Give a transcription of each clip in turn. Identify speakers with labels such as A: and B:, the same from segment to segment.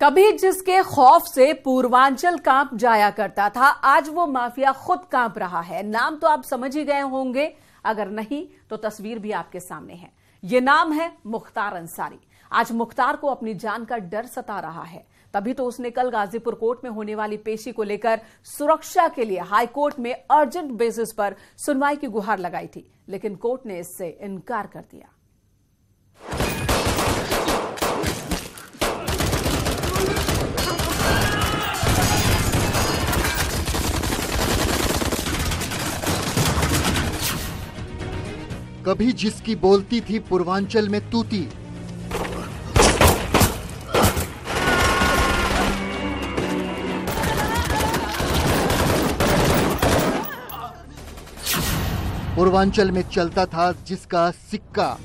A: कभी जिसके खौफ से पूर्वांचल कांप जाया करता था, आज वो माफिया खुद कांप रहा है। नाम तो आप समझ ही गए होंगे, अगर नहीं तो तस्वीर भी आपके सामने है। ये नाम है मुख्तार अंसारी। आज मुख्तार को अपनी जान का डर सता रहा है, तभी तो उसने कल गाजीपुर कोर्ट में होने वाली पेशी को लेकर सुरक्षा के लिए हाई कोर्ट में अर्जेंट बेसिस पर सुनवाई की गुहार लगाई थी, लेकिन कोर्ट ने इससे इनकार कर दिया।
B: कभी जिसकी बोलती थी पूर्वांचल में तूती, पूर्वांचल में चलता था जिसका सिक्का,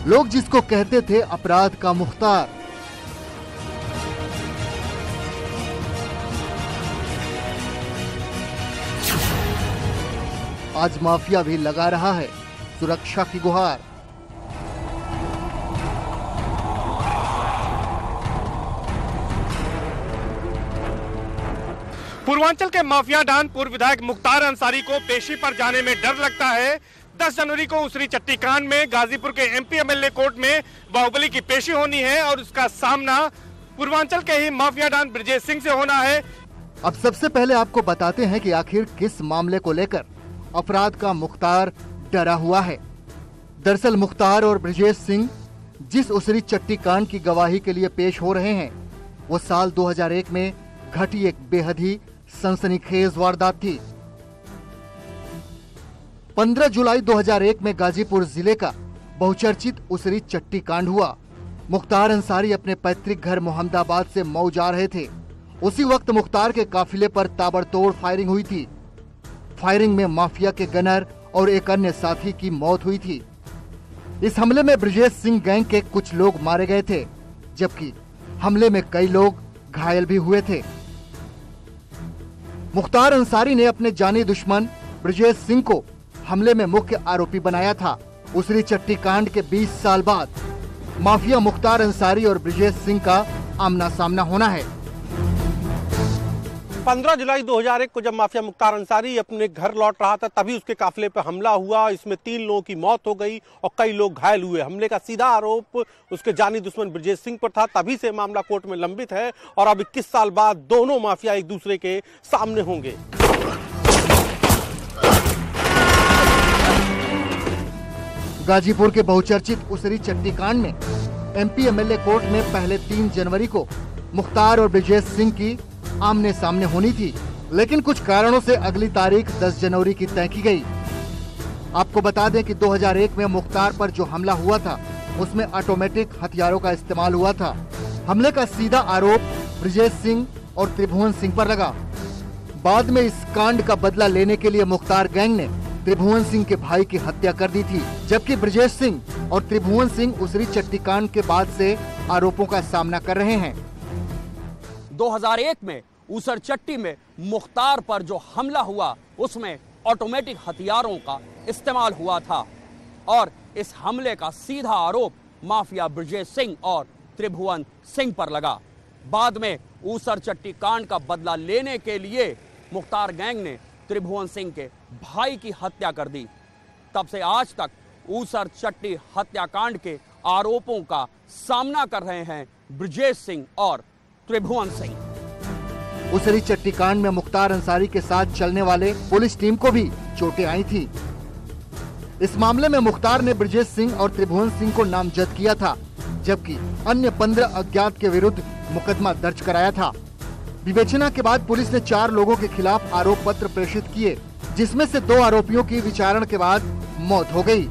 B: लोग जिसको कहते थे अपराध का मुख्तार, आज माफिया भी लगा रहा है सुरक्षा की गुहार।
C: पूर्वांचल के माफिया डॉन पूर्व विधायक मुख्तार अंसारी को पेशी पर जाने में डर लगता है। 10 जनवरी को उसरी चट्टी कांड में गाजीपुर के एमपी एमएलए कोर्ट में बाहुबली की पेशी होनी है और उसका सामना पूर्वांचल के ही माफिया डॉन ब्रजेश सिंह से होना है।
B: अब सबसे पहले आपको बताते हैं कि आखिर किस मामले को लेकर अपराध का मुख्तार डरा हुआ है। दरअसल मुख्तार और ब्रजेश सिंह जिस उसरी चट्टी कांड की गवाही के लिए पेश हो रहे हैं, वो साल 2001 में घटी एक बेहद ही सनसनीखेज वारदात थी। 15 जुलाई 2001 में गाजीपुर जिले का बहुचर्चित उसरी चट्टी कांड हुआ। मुख्तार अंसारी अपने पैतृक घर मोहम्मदाबाद से मऊ जा रहे थे। उसी वक्त मुख्तार के काफिले पर ताबड़तोड़ फायरिंग हुई थी। फायरिंग में माफिया के गनर और एक अन्य साथी की मौत हुई थी। इस हमले में ब्रजेश सिंह गैंग के कुछ लोग मारे गए थे, जबकि हमले में कई लोग घायल भी हुए थे। मुख्तार अंसारी ने अपने जानी दुश्मन ब्रजेश सिंह को हमले में मुख्य आरोपी बनाया था। उसरी चट्टी कांड के 20 साल बाद माफिया मुख्तार अंसारी और ब्रजेश सिंह का आमना सामना होना है।
C: 15 जुलाई 2001 को जब माफिया मुख्तार अंसारी अपने घर लौट रहा था, तभी उसके काफिले पर हमला हुआ। इसमें 3 लोगों की मौत हो गई और कई लोग घायल हुए। हमले का सीधा आरोप उसके जानी दुश्मन ब्रजेश सिंह पर था। तभी से मामला कोर्ट में लंबित है और अब 21 साल बाद दोनों माफिया एक दूसरे के सामने होंगे।
B: गाजीपुर के बहुचर्चित उसरी चट्टी कांड में एमपी एमएलए कोर्ट में पहले 3 जनवरी को मुख्तार और ब्रजेश सिंह की आमने सामने होनी थी, लेकिन कुछ कारणों से अगली तारीख 10 जनवरी की तय की गई। आपको बता दें कि 2001 में मुख्तार पर जो हमला हुआ था, उसमें ऑटोमेटिक हथियारों का इस्तेमाल हुआ था। हमले का सीधा आरोप ब्रजेश सिंह और त्रिभुवन सिंह पर लगा। बाद में इस कांड का बदला लेने के लिए मुख्तार गैंग ने त्रिभुवन सिंह के भाई की हत्या कर दी थी, जबकि ब्रजेश सिंह और त्रिभुवन सिंह उसरी चट्टी कांड के बाद से आरोपों का सामना कर रहे हैं।
D: 2001 में ऊसर चट्टी में मुख्तार पर जो हमला हुआ, उसमें ऑटोमेटिक हथियारों का इस्तेमाल हुआ था और इस हमले का सीधा आरोप माफिया ब्रजेश सिंह और त्रिभुवन सिंह पर लगा। बाद में ऊसर चट्टी कांड का बदला लेने के लिए मुख्तार गैंग ने त्रिभुवन सिंह के भाई की हत्या कर दी। तब से आज तक ऊसर चट्टी हत्याकांड के आरोपों का सामना कर रहे हैं ब्रजेश सिंह और त्रिभुवन सिंह।
B: उसरी चट्टी कांड में मुख्तार अंसारी के साथ चलने वाले पुलिस टीम को भी चोटें आई थी। इस मामले में मुख्तार ने ब्रजेश सिंह और त्रिभुवन सिंह को नामजद किया था, जबकि अन्य 15 अज्ञात के विरुद्ध मुकदमा दर्ज कराया था। विवेचना के बाद पुलिस ने 4 लोगों के खिलाफ आरोप पत्र प्रेषित किए, जिसमें से 2 आरोपियों की विचारण के बाद मौत हो गई।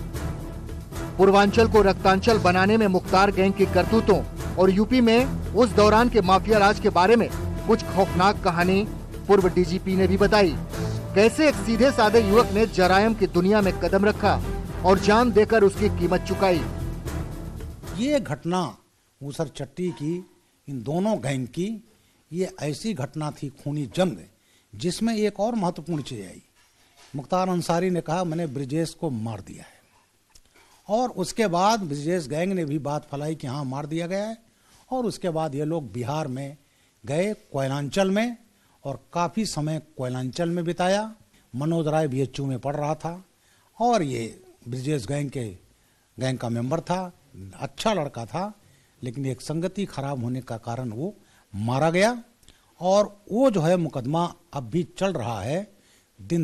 B: पूर्वांचल को रक्तांचल बनाने में मुख्तार गैंग की करतूतों और यूपी में उस दौरान के माफिया राज के बारे में कुछ खौफनाक कहानी पूर्व डीजीपी ने भी बताई। कैसे एक सीधे साधे युवक ने जरायम की दुनिया में कदम रखा और जान देकर उसकी कीमत चुकाई।
E: ये घटना ऊसर चट्टी की, इन दोनों गैंग की, ये ऐसी घटना थी खूनी जंग जिसमें एक और महत्वपूर्ण चीज आई। मुख्तार अंसारी ने कहा मैंने ब्रिजेश को मार दिया है, और उसके बाद ब्रिजेश गैंग ने भी बात फैलाई कि हाँ मार दिया गया है। और उसके बाद ये लोग बिहार में गए, कोयलांचल में, और काफ़ी समय कोयलांचल में बिताया। मनोज राय BHU में पढ़ रहा था, और ये ब्रिजेश गैंग का मेंबर था, अच्छा लड़का था, लेकिन एक संगति खराब होने का कारण वो मारा गया। और वो जो है मुकदमा अब भी चल रहा है, दिन